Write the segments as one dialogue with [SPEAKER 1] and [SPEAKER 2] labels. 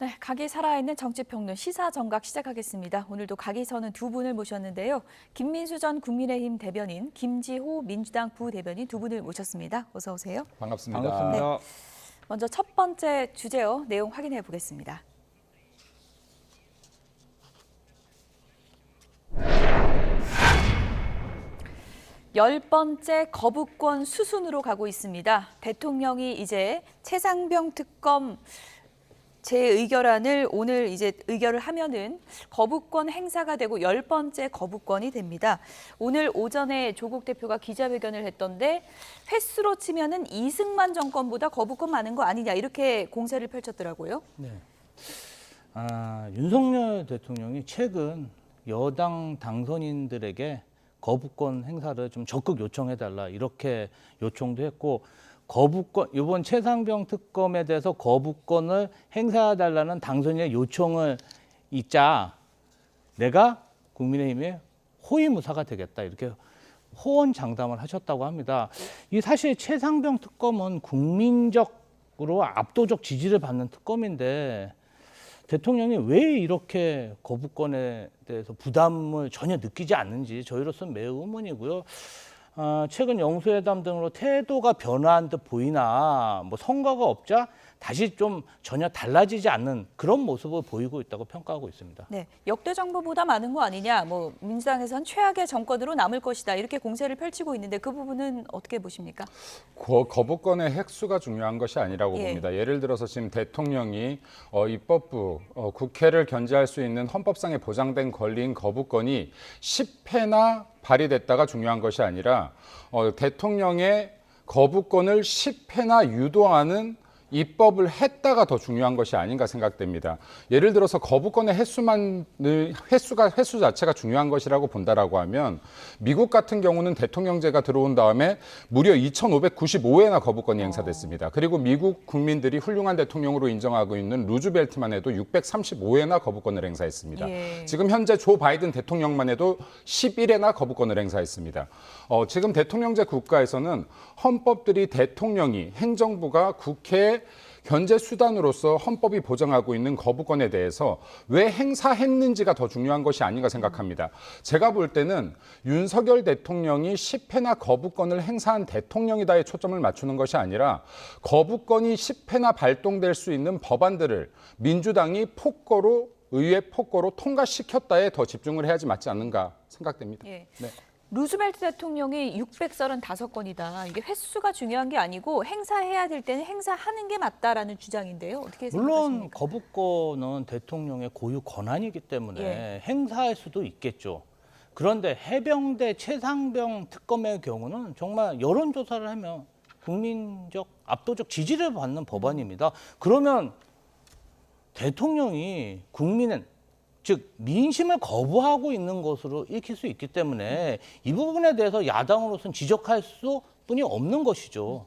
[SPEAKER 1] 네, 각이 살아있는 정치평론 시사정각 시작하겠습니다. 오늘도 각이 서는 두 분을 모셨는데요. 김민수 전 국민의힘 대변인, 김지호 민주당 부대변인 두 분을 모셨습니다. 어서 오세요.
[SPEAKER 2] 반갑습니다.
[SPEAKER 1] 네, 먼저 첫 번째 주제요. 내용 확인해 보겠습니다. 열 번째 거부권 수순으로 가고 있습니다. 대통령이 이제 최상병 특검 재의결안을 오늘 이제 의결을 하면은 거부권 행사가 되고 열 번째 거부권이 됩니다. 오늘 오전에 조국 대표가 기자회견을 했던데 횟수로 치면은 이승만 정권보다 거부권 많은 거 아니냐 이렇게 공세를 펼쳤더라고요.
[SPEAKER 3] 네. 윤석열 대통령이 최근 여당 당선인들에게 거부권 행사를 좀 적극 요청해달라 이렇게 요청도 했고 거부권 이번 최상병 특검에 대해서 거부권을 행사해달라는 당선인의 요청을 잊자 내가 국민의힘의 호위무사가 되겠다 이렇게 호언장담을 하셨다고 합니다. 이 사실 최상병 특검은 국민적으로 압도적 지지를 받는 특검인데 대통령이 왜 이렇게 거부권에 대해서 부담을 전혀 느끼지 않는지 저희로서는 매우 의문이고요. 최근 영수회담 등으로 태도가 변화한 듯 보이나 뭐 성과가 없자 다시 좀 전혀 달라지지 않는 그런 모습을 보이고 있다고 평가하고 있습니다.
[SPEAKER 1] 네, 역대 정부보다 많은 거 아니냐, 뭐 민주당에서는 최악의 정권으로 남을 것이다 이렇게 공세를 펼치고 있는데 그 부분은 어떻게 보십니까?
[SPEAKER 2] 거부권의 획수가 중요한 것이 아니라고 봅니다. 예를 들어서 지금 대통령이 입법부, 국회를 견제할 수 있는 헌법상에 보장된 권리인 거부권이 10회나 발휘됐다가 중요한 것이 아니라 대통령의 거부권을 10회나 유도하는 입법을 했다가 더 중요한 것이 아닌가 생각됩니다. 예를 들어서 거부권의 횟수 자체가 중요한 것이라고 본다라고 하면 미국 같은 경우는 대통령제가 들어온 다음에 무려 2,595회나 거부권이 행사됐습니다. 그리고 미국 국민들이 훌륭한 대통령으로 인정하고 있는 루즈벨트만 해도 635회나 거부권을 행사했습니다. 지금 현재 조 바이든 대통령만 해도 11회나 거부권을 행사했습니다. 지금 대통령제 국가에서는 헌법들이 대통령이 행정부가 국회에 견제 수단으로서 헌법이 보장하고 있는 거부권에 대해서 왜 행사했는지가 더 중요한 것이 아닌가 생각합니다. 제가 볼 때는 윤석열 대통령이 10회나 거부권을 행사한 대통령이다에 초점을 맞추는 것이 아니라 거부권이 10회나 발동될 수 있는 법안들을 민주당이 의회 폭거로 통과시켰다에 더 집중을 해야지 맞지 않는가 생각됩니다.
[SPEAKER 1] 예.
[SPEAKER 2] 네.
[SPEAKER 1] 루즈벨트 대통령이 635건이다. 이게 횟수가 중요한 게 아니고 행사해야 될 때는 행사하는 게 맞다라는 주장인데요. 어떻게 생각하십니까?
[SPEAKER 3] 물론 거부권은 대통령의 고유 권한이기 때문에 행사할 수도 있겠죠. 그런데 해병대 최상병 특검의 경우는 정말 여론조사를 하면 국민적 압도적 지지를 받는 법안입니다. 그러면 대통령이 국민은 즉 민심을 거부하고 있는 것으로 읽힐 수 있기 때문에 이 부분에 대해서 야당으로서는 지적할 수뿐이 없는 것이죠.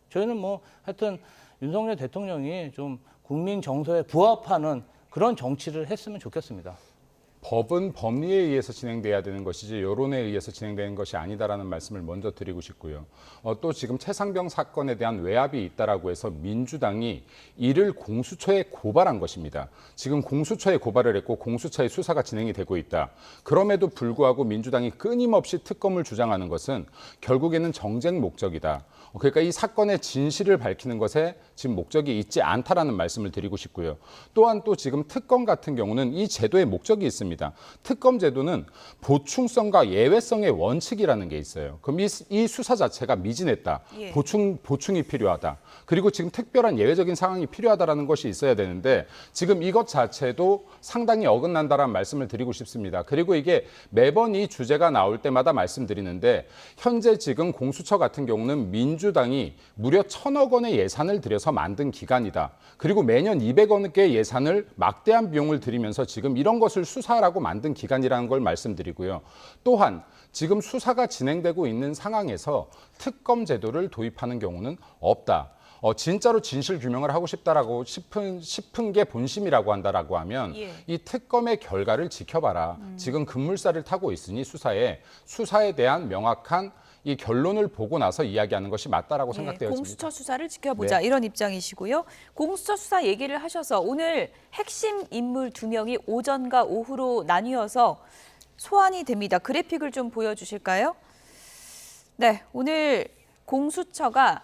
[SPEAKER 3] 저희는 뭐 하여튼 윤석열 대통령이 좀 국민 정서에 부합하는 그런 정치를 했으면 좋겠습니다.
[SPEAKER 2] 법은 법리에 의해서 진행돼야 되는 것이지 여론에 의해서 진행되는 것이 아니다라는 말씀을 먼저 드리고 싶고요. 또 지금 최상병 사건에 대한 외압이 있다라고 해서 민주당이 이를 공수처에 고발한 것입니다. 지금 공수처에 고발을 했고 공수처의 수사가 진행이 되고 있다. 그럼에도 불구하고 민주당이 끊임없이 특검을 주장하는 것은 결국에는 정쟁 목적이다. 그러니까 이 사건의 진실을 밝히는 것에 지금 목적이 있지 않다라는 말씀을 드리고 싶고요. 또한 또 지금 특검 같은 경우는 이 제도의 목적이 있습니다. 특검 제도는 보충성과 예외성의 원칙이라는 게 있어요. 그럼 이 수사 자체가 미진했다. 보충이 필요하다. 그리고 지금 특별한 예외적인 상황이 필요하다라는 것이 있어야 되는데 지금 이것 자체도 상당히 어긋난다라는 말씀을 드리고 싶습니다. 그리고 이게 매번 이 주제가 나올 때마다 말씀드리는데 현재 지금 공수처 같은 경우는 민주당이 무려 1,000억 원의 예산을 들여서 만든 기관이다. 그리고 매년 200억의 예산을 막대한 비용을 들이면서 지금 이런 것을 수사하라고 만든 기관이라는 걸 말씀드리고요. 또한 지금 수사가 진행되고 있는 상황에서 특검 제도를 도입하는 경우는 없다. 진짜로 진실 규명을 하고 싶다라고 싶은 게 본심이라고 한다라고 하면 이 특검의 결과를 지켜봐라. 지금 급물살을 타고 있으니 수사에 대한 명확한 이 결론을 보고 나서 이야기하는 것이 맞다라고
[SPEAKER 1] 예,
[SPEAKER 2] 생각되어집니다.
[SPEAKER 1] 공수처 수사를 지켜보자 이런 입장이시고요. 공수처 수사 얘기를 하셔서 오늘 핵심 인물 2명이 오전과 오후로 나뉘어서 소환이 됩니다. 그래픽을 좀 보여주실까요? 네, 오늘 공수처가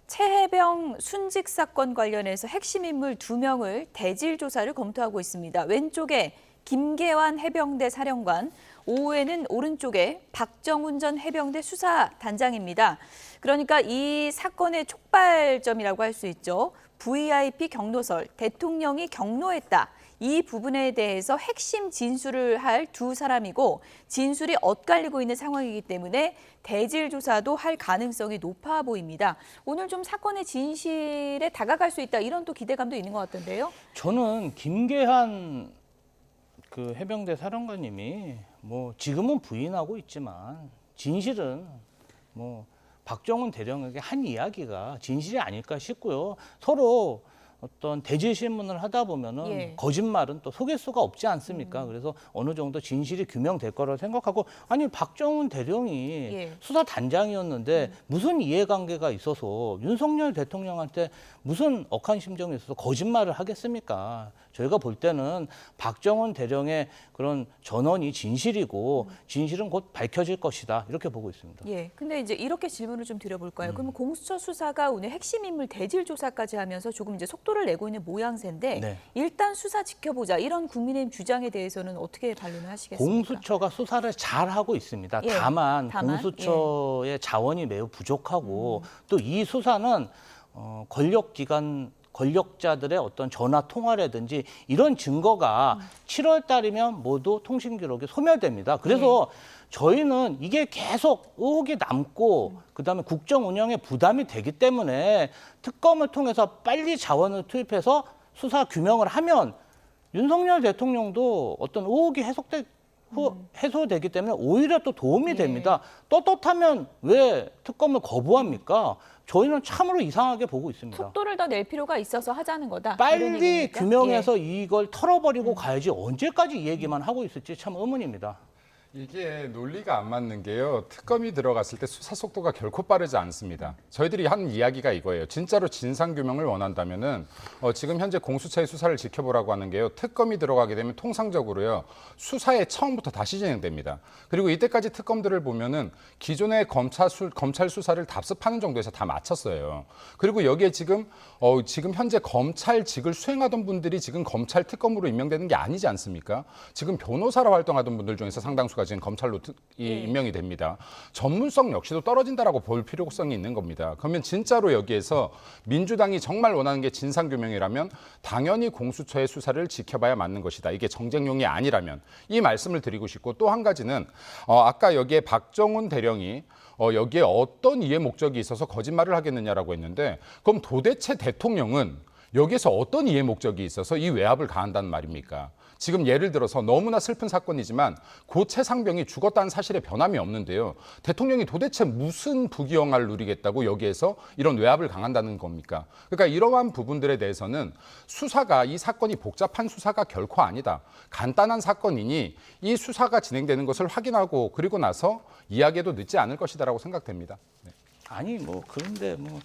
[SPEAKER 1] 최혜병 순직 사건 관련해서 핵심 인물 2명을 대질 조사를 검토하고 있습니다. 왼쪽에 김계환 해병대 사령관, 오후에는 오른쪽에 박정훈 전 해병대 수사단장입니다. 그러니까 이 사건의 촉발점이라고 할 수 있죠. VIP 경로설, 대통령이 경로했다. 이 부분에 대해서 핵심 진술을 할 두 사람이고 진술이 엇갈리고 있는 상황이기 때문에 대질 조사도 할 가능성이 높아 보입니다. 오늘 좀 사건의 진실에 다가갈 수 있다 이런 또 기대감도 있는 것 같던데요.
[SPEAKER 3] 저는 김계한 그 해병대 사령관님이 뭐 지금은 부인하고 있지만 진실은 뭐 박정훈 대령에게 한 이야기가 진실이 아닐까 싶고요. 서로 어떤 대질 신문을 하다 보면은
[SPEAKER 1] 예.
[SPEAKER 3] 거짓말은 또 속일 수가 없지 않습니까? 그래서 어느 정도 진실이 규명될 거라고 생각하고 아니 박정훈 대령이
[SPEAKER 1] 예.
[SPEAKER 3] 수사단장이었는데 무슨 이해관계가 있어서 윤석열 대통령한테 무슨 억한 심정이 있어서 거짓말을 하겠습니까? 저희가 볼 때는 박정훈 대령의 그런 전언이 진실이고 진실은 곧 밝혀질 것이다 이렇게 보고 있습니다.
[SPEAKER 1] 예. 근데 이제 이렇게 질문을 좀 드려볼까요? 그러면 공수처 수사가 오늘 핵심 인물 대질 조사까지 하면서 조금 이제 속도를 내고 있는 모양새인데
[SPEAKER 3] 네.
[SPEAKER 1] 일단 수사 지켜보자 이런 국민의힘 주장에 대해서는 어떻게 반론을 하시겠습니까?
[SPEAKER 3] 공수처가 수사를 잘 하고 있습니다.
[SPEAKER 1] 예,
[SPEAKER 3] 다만
[SPEAKER 1] 다만,
[SPEAKER 3] 공수처의 자원이 매우 부족하고 또 이 수사는 권력기관 권력자들의 어떤 전화 통화라든지 이런 증거가 7월 달이면 모두 통신 기록이 소멸됩니다. 그래서 저희는 이게 계속 의혹이 남고 그다음에 국정 운영에 부담이 되기 때문에 특검을 통해서 빨리 자원을 투입해서 수사 규명을 하면 윤석열 대통령도 어떤 의혹이 해소되기 때문에 오히려 또 도움이 됩니다. 떳떳하면 왜 특검을 거부합니까? 저희는 참으로 이상하게 보고 있습니다.
[SPEAKER 1] 속도를 더 낼 필요가 있어서 하자는 거다. 이런
[SPEAKER 3] 빨리
[SPEAKER 1] 얘기입니까?
[SPEAKER 3] 규명해서 이걸 털어버리고 가야지 언제까지 이 얘기만 하고 있을지 참 의문입니다.
[SPEAKER 2] 이게 논리가 안 맞는 게요. 특검이 들어갔을 때 수사 속도가 결코 빠르지 않습니다. 저희들이 한 이야기가 이거예요. 진짜로 진상규명을 원한다면은 지금 현재 공수처의 수사를 지켜보라고 하는 게요. 특검이 들어가게 되면 통상적으로요. 수사에 처음부터 다시 진행됩니다. 그리고 이때까지 특검들을 보면은 기존의 검찰 수사를 답습하는 정도에서 다 마쳤어요. 그리고 여기에 지금 현재 검찰직을 수행하던 분들이 지금 검찰 특검으로 임명되는 게 아니지 않습니까? 지금 변호사로 활동하던 분들 중에서 상당수가 지금 검찰로 임명이 됩니다. 전문성 역시도 떨어진다라고 볼 필요성이 있는 겁니다. 그러면 진짜로 여기에서 민주당이 정말 원하는 게 진상규명이라면 당연히 공수처의 수사를 지켜봐야 맞는 것이다. 이게 정쟁용이 아니라면 이 말씀을 드리고 싶고 또 한 가지는 아까 여기에 박정훈 대령이 여기에 어떤 이해 목적이 있어서 거짓말을 하겠느냐라고 했는데 그럼 도대체 대통령은 여기에서 어떤 이해 목적이 있어서 이 외압을 가한다는 말입니까? 지금 예를 들어서 너무나 슬픈 사건이지만 고 최상병이 죽었다는 사실에 변함이 없는데요. 대통령이 도대체 무슨 부귀영화를 누리겠다고 여기에서 이런 외압을 강한다는 겁니까? 그러니까 이러한 부분들에 대해서는 수사가 이 사건이 복잡한 수사가 결코 아니다. 간단한 사건이니 이 수사가 진행되는 것을 확인하고 그리고 나서 이야기해도 늦지 않을 것이다라고 생각됩니다. 네.
[SPEAKER 3] 아니 뭐 그런데 뭐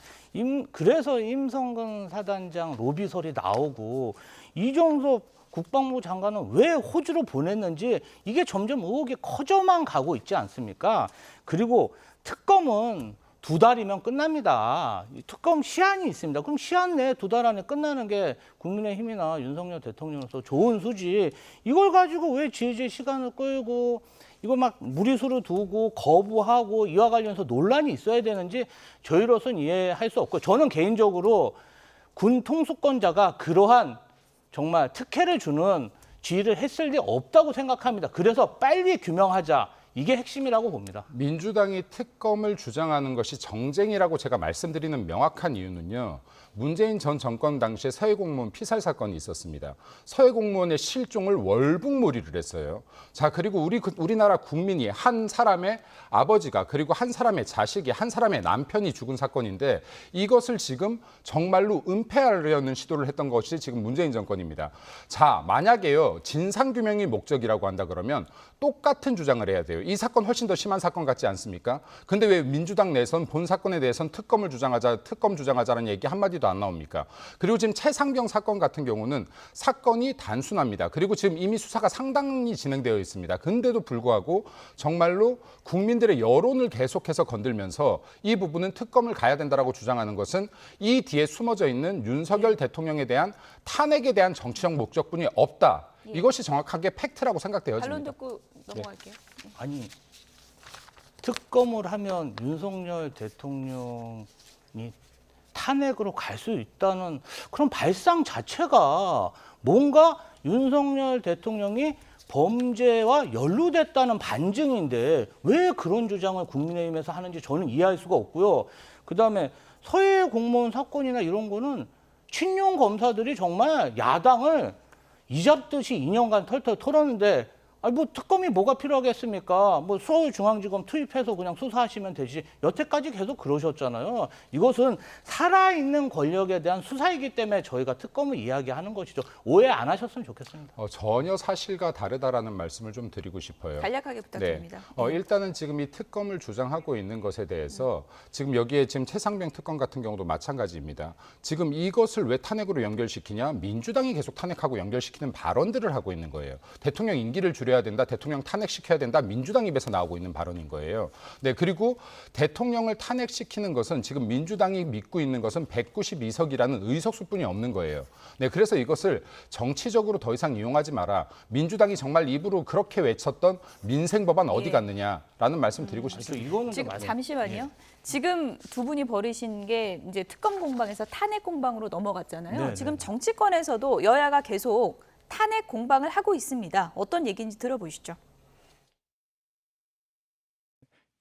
[SPEAKER 3] 그래서 임성근 사단장 로비설이 나오고 이종섭 국방부 장관은 왜 호주로 보냈는지 이게 점점 의혹이 커져만 가고 있지 않습니까? 그리고 특검은 2달이면 끝납니다. 특검 시한이 있습니다. 그럼 시한 내에 2달 안에 끝나는 게 국민의힘이나 윤석열 대통령으로서 좋은 수지. 이걸 가지고 왜 질질 시간을 끌고 이거 막 무리수로 두고 거부하고 이와 관련해서 논란이 있어야 되는지 저희로서는 이해할 수 없고 저는 개인적으로 군 통수권자가 그러한 정말 특혜를 주는 지휘를 했을 리 없다고 생각합니다. 그래서 빨리 규명하자. 이게 핵심이라고 봅니다.
[SPEAKER 2] 민주당이 특검을 주장하는 것이 정쟁이라고 제가 말씀드리는 명확한 이유는요. 문재인 전 정권 당시에 서해 공무원 피살 사건이 있었습니다. 서해 공무원의 실종을 월북몰이를 했어요. 자, 그리고 우리나라 국민이 한 사람의 아버지가 그리고 한 사람의 자식이 한 사람의 남편이 죽은 사건인데 이것을 지금 정말로 은폐하려는 시도를 했던 것이 지금 문재인 정권입니다. 자, 만약에요. 진상규명이 목적이라고 한다 그러면 똑같은 주장을 해야 돼요. 이 사건 훨씬 더 심한 사건 같지 않습니까? 근데 왜 민주당 내에선 본 사건에 대해선 특검 주장하자는 얘기 한마디도 안 나옵니까? 그리고 지금 최상병 사건 같은 경우는 사건이 단순합니다. 그리고 지금 이미 수사가 상당히 진행되어 있습니다. 근데도 불구하고 정말로 국민들의 여론을 계속해서 건들면서 이 부분은 특검을 가야 된다라고 주장하는 것은 이 뒤에 숨어져 있는 윤석열 대통령에 대한 탄핵에 대한 정치적 목적뿐이 없다. 이것이 정확하게 팩트라고 생각되어집니다.
[SPEAKER 1] 반론 듣고 넘어갈게요.
[SPEAKER 3] 아니 특검을 하면 윤석열 대통령이 탄핵으로 갈 수 있다는 그런 발상 자체가 뭔가 윤석열 대통령이 범죄와 연루됐다는 반증인데 왜 그런 주장을 국민의힘에서 하는지 저는 이해할 수가 없고요. 그다음에 서해 공무원 사건이나 이런 거는 친윤 검사들이 정말 야당을 이잡듯이 2년간 털털 털었는데 아니 뭐 특검이 뭐가 필요하겠습니까? 뭐 서울중앙지검 투입해서 그냥 수사하시면 되지. 여태까지 계속 그러셨잖아요. 이것은 살아있는 권력에 대한 수사이기 때문에 저희가 특검을 이야기하는 것이죠. 오해 안 하셨으면 좋겠습니다.
[SPEAKER 2] 전혀 사실과 다르다라는 말씀을 좀 드리고 싶어요.
[SPEAKER 1] 간략하게 부탁드립니다.
[SPEAKER 2] 일단은 지금 이 특검을 주장하고 있는 것에 대해서 지금 여기에 지금 최상병 특검 같은 경우도 마찬가지입니다. 지금 이것을 왜 탄핵으로 연결시키냐? 민주당이 계속 탄핵하고 연결시키는 발언들을 하고 있는 거예요. 대통령 임기를 줄여야 된다, 대통령 탄핵시켜야 된다, 민주당 입에서 나오고 있는 발언인 거예요. 네, 그리고 대통령을 탄핵시키는 것은 지금 민주당이 믿고 있는 것은 192석이라는 의석수뿐이 없는 거예요. 네, 그래서 이것을 정치적으로 더 이상 이용하지 마라. 민주당이 정말 입으로 그렇게 외쳤던 민생법안 어디 갔느냐라는 말씀 드리고 싶습니다.
[SPEAKER 3] 이거는
[SPEAKER 1] 지금
[SPEAKER 3] 좀
[SPEAKER 1] 잠시만요. 지금 두 분이 벌이신 게 이제 특검 공방에서 탄핵 공방으로 넘어갔잖아요.
[SPEAKER 3] 네,
[SPEAKER 1] 지금
[SPEAKER 3] 네.
[SPEAKER 1] 정치권에서도 여야가 계속 탄핵 공방을 하고 있습니다. 어떤 얘기인지 들어보시죠.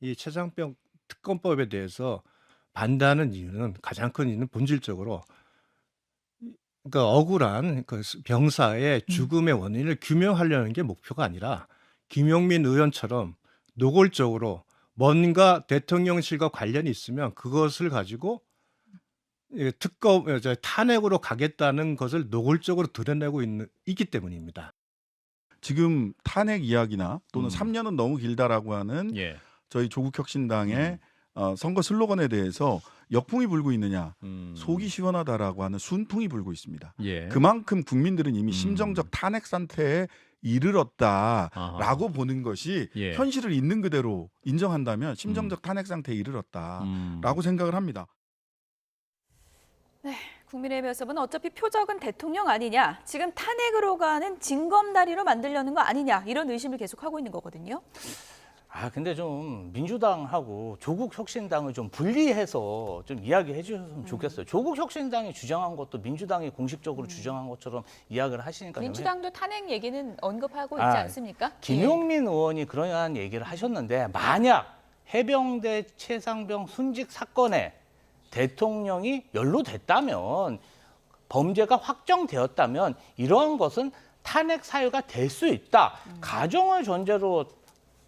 [SPEAKER 4] 이 최상병 특검법에 대해서 반대하는 이유는 가장 큰 이유는 본질적으로 그러니까 억울한 그 병사의 죽음의 원인을 규명하려는 게 목표가 아니라 김용민 의원처럼 노골적으로 뭔가 대통령실과 관련이 있으면 그것을 가지고 특검 탄핵으로 가겠다는 것을 노골적으로 드러내고 있기 때문입니다.
[SPEAKER 5] 지금 탄핵 이야기나 또는 3년은 너무 길다라고 하는
[SPEAKER 6] 예.
[SPEAKER 5] 저희 조국혁신당의 선거 슬로건에 대해서 역풍이 불고 있느냐, 속이 시원하다라고 하는 순풍이 불고 있습니다.
[SPEAKER 6] 예.
[SPEAKER 5] 그만큼 국민들은 이미 심정적 탄핵 상태에 이르렀다라고
[SPEAKER 6] 아하.
[SPEAKER 5] 보는 것이
[SPEAKER 6] 예.
[SPEAKER 5] 현실을 있는 그대로 인정한다면 심정적 탄핵 상태에 이르렀다라고 생각을 합니다.
[SPEAKER 1] 국민의힘에서는 어차피 표적은 대통령 아니냐, 지금 탄핵으로 가는 징검다리로 만들려는 거 아니냐, 이런 의심을 계속하고 있는 거거든요.
[SPEAKER 3] 근데 좀 민주당하고 조국혁신당을 좀 분리해서 좀 이야기해 주셨으면 좋겠어요. 조국혁신당이 주장한 것도 민주당이 공식적으로 주장한 것처럼 이야기를 하시니까
[SPEAKER 1] 민주당도 탄핵 얘기는 언급하고 있지 않습니까?
[SPEAKER 3] 김용민 의원이 그러한 얘기를 하셨는데 만약 해병대 최상병 순직 사건에 대통령이 연루됐다면 범죄가 확정되었다면 이러한 것은 탄핵 사유가 될 수 있다. 가정을 전제로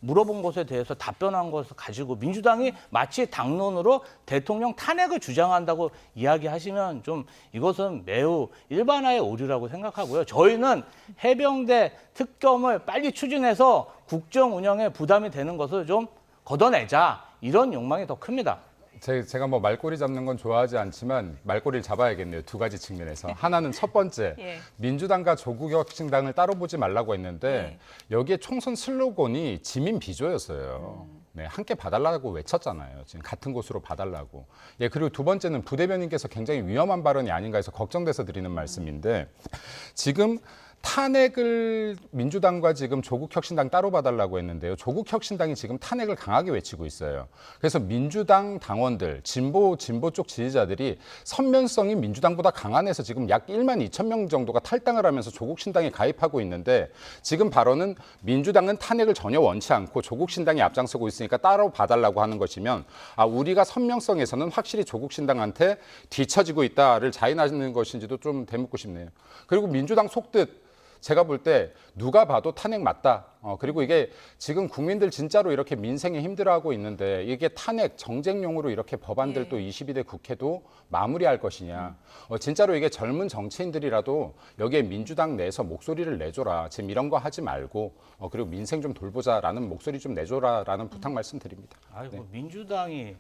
[SPEAKER 3] 물어본 것에 대해서 답변한 것을 가지고 민주당이 마치 당론으로 대통령 탄핵을 주장한다고 이야기하시면 좀 이것은 매우 일반화의 오류라고 생각하고요. 저희는 해병대 특검을 빨리 추진해서 국정 운영에 부담이 되는 것을 좀 걷어내자, 이런 욕망이 더 큽니다.
[SPEAKER 2] 제가 뭐 말꼬리 잡는 건 좋아하지 않지만 말꼬리를 잡아야겠네요. 두 가지 측면에서. 하나는 첫 번째,
[SPEAKER 1] 예.
[SPEAKER 2] 민주당과 조국혁신당을 따로 보지 말라고 했는데
[SPEAKER 1] 예.
[SPEAKER 2] 여기에 총선 슬로건이 지민 비조였어요. 네, 함께 봐달라고 외쳤잖아요. 지금 같은 곳으로 봐달라고. 예, 그리고 두 번째는 부대변인께서 굉장히 위험한 발언이 아닌가 해서 걱정돼서 드리는 말씀인데 지금 탄핵을 민주당과 지금 조국혁신당 따로 봐달라고 했는데요. 조국혁신당이 지금 탄핵을 강하게 외치고 있어요. 그래서 민주당 당원들, 진보 쪽 지지자들이 선면성이 민주당보다 강한해서 지금 약 1만 2천 명 정도가 탈당을 하면서 조국신당에 가입하고 있는데 지금 발언은 민주당은 탄핵을 전혀 원치 않고 조국신당이 앞장서고 있으니까 따로 봐달라고 하는 것이면 우리가 선명성에서는 확실히 조국신당한테 뒤처지고 있다를 자인하는 것인지도 좀 되묻고 싶네요. 그리고 민주당 속뜻 제가 볼 때 누가 봐도 탄핵 맞다. 그리고 이게 지금 국민들 진짜로 이렇게 민생에 힘들어하고 있는데 이게 탄핵 정쟁용으로 이렇게 법안들 또 22대 국회도 마무리할 것이냐. 진짜로 이게 젊은 정치인들이라도 여기에 민주당 내에서 목소리를 내줘라. 지금 이런 거 하지 말고 그리고 민생 좀 돌보자라는 목소리 좀 내줘라라는 부탁 말씀드립니다.
[SPEAKER 3] 아이고,
[SPEAKER 2] 네.
[SPEAKER 3] 민주당이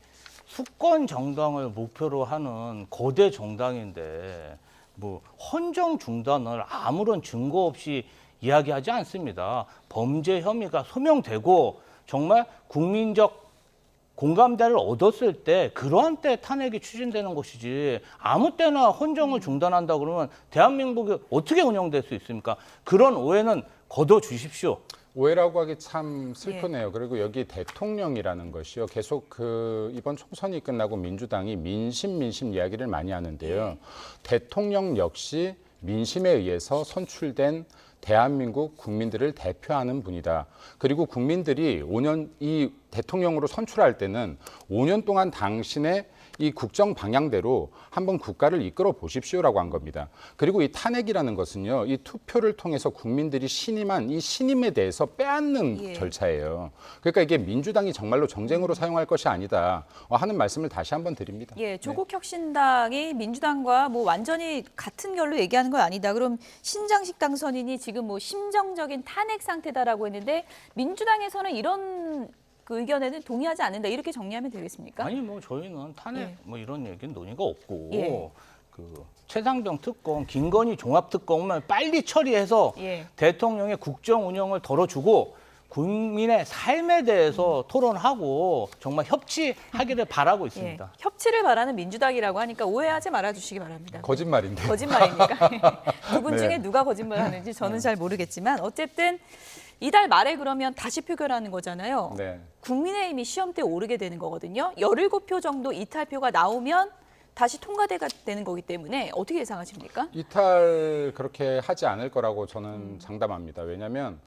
[SPEAKER 3] 수권 정당을 목표로 하는 거대 정당인데 뭐 헌정 중단을 아무런 증거 없이 이야기하지 않습니다. 범죄 혐의가 소명되고 정말 국민적 공감대를 얻었을 때 그러한 때 탄핵이 추진되는 것이지 아무 때나 헌정을 중단한다 그러면 대한민국이 어떻게 운영될 수 있습니까? 그런 오해는 거둬 주십시오.
[SPEAKER 2] 오해라고 하기 참 슬프네요. 그리고 여기 대통령이라는 것이요. 계속 이번 총선이 끝나고 민주당이 민심 이야기를 많이 하는데요. 대통령 역시 민심에 의해서 선출된 대한민국 국민들을 대표하는 분이다. 그리고 국민들이 5년 이 대통령으로 선출할 때는 5년 동안 당신의 이 국정 방향대로 한번 국가를 이끌어 보십시오라고 한 겁니다. 그리고 이 탄핵이라는 것은요, 이 투표를 통해서 국민들이 신임한 이 신임에 대해서 빼앗는 절차예요. 그러니까 이게 민주당이 정말로 정쟁으로 사용할 것이 아니다 하는 말씀을 다시 한번 드립니다.
[SPEAKER 1] 예, 조국혁신당이 민주당과 뭐 완전히 같은 결로 얘기하는 건 아니다. 그럼 신장식 당선인이 지금 뭐 심정적인 탄핵 상태다라고 했는데 민주당에서는 이런 그 의견에는 동의하지 않는다. 이렇게 정리하면 되겠습니까?
[SPEAKER 3] 아니 뭐 저희는 탄핵 뭐 이런 얘기는 논의가 없고
[SPEAKER 1] 예.
[SPEAKER 3] 그 최상병 특검, 김건희 종합 특검을 빨리 처리해서 대통령의 국정 운영을 덜어주고 국민의 삶에 대해서 토론하고 정말 협치하기를 바라고 있습니다.
[SPEAKER 1] 협치를 바라는 민주당이라고 하니까 오해하지 말아주시기 바랍니다.
[SPEAKER 2] 거짓말인데.
[SPEAKER 1] 거짓말입니까? 두 분
[SPEAKER 2] 네.
[SPEAKER 1] 중에 누가 거짓말하는지 저는 잘 모르겠지만 어쨌든 이달 말에 그러면 다시 표결하는 거잖아요.
[SPEAKER 2] 네.
[SPEAKER 1] 국민의힘이 시험대에 오르게 되는 거거든요. 17표 정도 이탈표가 나오면 다시 통과가 되는 거기 때문에 어떻게 예상하십니까?
[SPEAKER 2] 이탈 그렇게 하지 않을 거라고 저는 장담합니다. 왜냐하면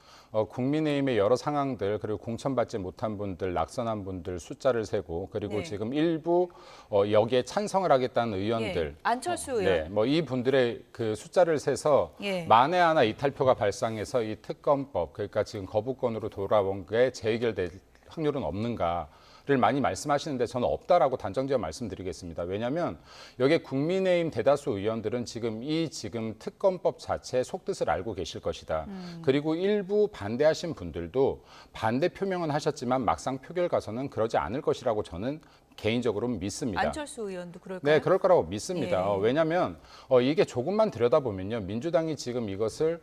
[SPEAKER 2] 국민의힘의 여러 상황들 그리고 공천받지 못한 분들, 낙선한 분들 숫자를 세고 그리고 지금 일부 여기에 찬성을 하겠다는 의원들,
[SPEAKER 1] 안철수 의원,
[SPEAKER 2] 뭐 이 분들의 그 숫자를 세서 만에 하나 이탈표가 발생해서 이 특검법 그러니까 지금 거부권으로 돌아온 게 재해결될 확률은 없는가? 를 많이 말씀하시는데 저는 없다라고 단정지어 말씀드리겠습니다. 왜냐하면 여기에 국민의힘 대다수 의원들은 지금 특검법 자체의 속뜻을 알고 계실 것이다. 그리고 일부 반대하신 분들도 반대 표명은 하셨지만 막상 표결 가서는 그러지 않을 것이라고 저는 개인적으로 믿습니다.
[SPEAKER 1] 안철수 의원도 그럴까요?
[SPEAKER 2] 네, 그럴 거라고 믿습니다. 왜냐하면 이게 조금만 들여다보면요. 민주당이 지금 이것을